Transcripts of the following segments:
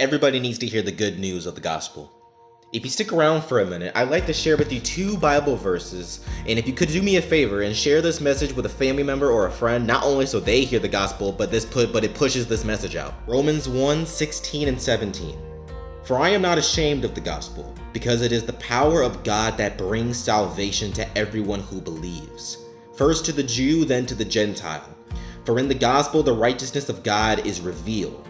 Everybody needs to hear the good news of the gospel. If you stick around for a minute, I'd like to share with you 2 Bible verses, and if you could do me a favor and share this message with a family member or a friend, not only so they hear the gospel, but it pushes this message out. Romans 1:16 and 17. For I am not ashamed of the gospel, because it is the power of God that brings salvation to everyone who believes. First to the Jew, then to the Gentile. For in the gospel the righteousness of God is revealed,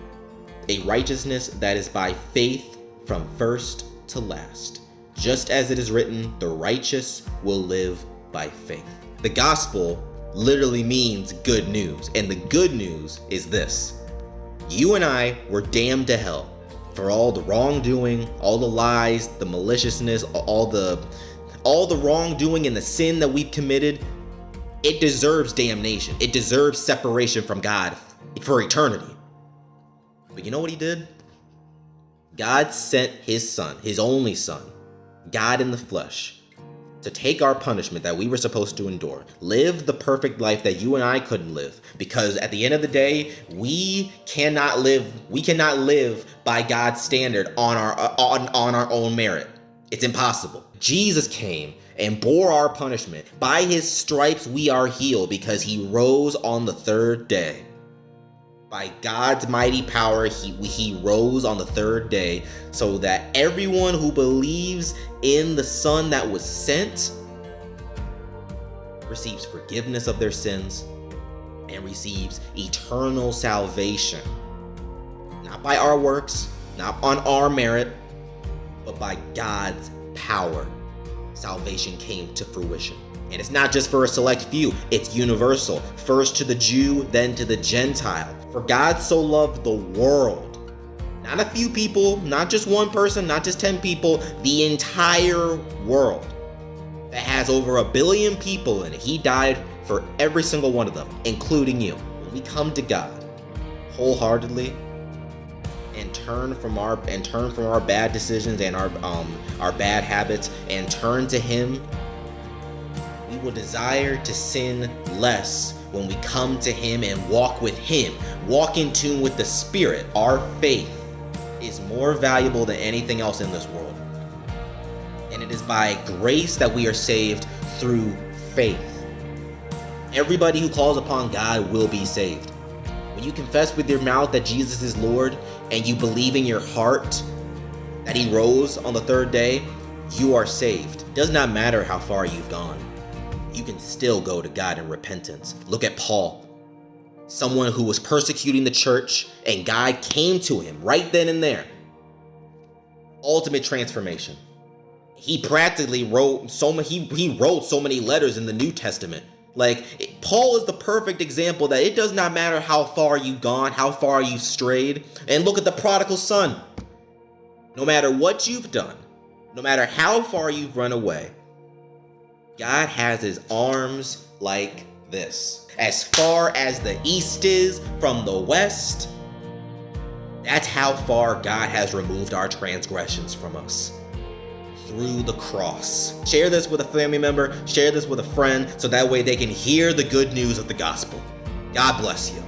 a righteousness that is by faith from first to last. Just as it is written, the righteous will live by faith. The gospel literally means good news, and the good news is this. You and I were damned to hell for all the wrongdoing, all the lies, the maliciousness, all the wrongdoing and the sin that we've committed. It deserves damnation. It deserves separation from God for eternity. But you know what he did? God sent his son, his only son, God in the flesh, to take our punishment that we were supposed to endure, live the perfect life that you and I couldn't live, because at the end of the day, we cannot live by God's standard on our own merit. It's impossible. Jesus came and bore our punishment. By his stripes we are healed, because he rose on the 3rd day. By God's mighty power, he rose on the 3rd day, so that everyone who believes in the Son that was sent receives forgiveness of their sins and receives eternal salvation. Not by our works, not on our merit, but by God's power. Salvation came to fruition. And it's not just for a select few, it's universal. First to the Jew, then to the Gentile. For God so loved the world. Not a few people, not just one person, not just 10 people, the entire world that has over 1 billion people in it. He died for every single one of them, including you. When we come to God wholeheartedly and turn from our bad decisions and our bad habits and turn to him, we will desire to sin less when we come to him and walk with him, walk in tune with the Spirit. Our faith is more valuable than anything else in this world. And it is by grace that we are saved through faith. Everybody who calls upon God will be saved. When you confess with your mouth that Jesus is Lord and you believe in your heart that he rose on the 3rd day, you are saved. It does not matter how far you've gone. You can still go to God in repentance. Look at Paul, someone who was persecuting the church, and God came to him right then and there. Ultimate transformation. He practically wrote so many letters in the New Testament. Paul is the perfect example that it does not matter how far you've gone, how far you've strayed. And look at the prodigal son. No matter what you've done, no matter how far you've run away, God has his arms like this. As far as the east is from the west, that's how far God has removed our transgressions from us. Through the cross. Share this with a family member, share this with a friend, so that way they can hear the good news of the gospel. God bless you.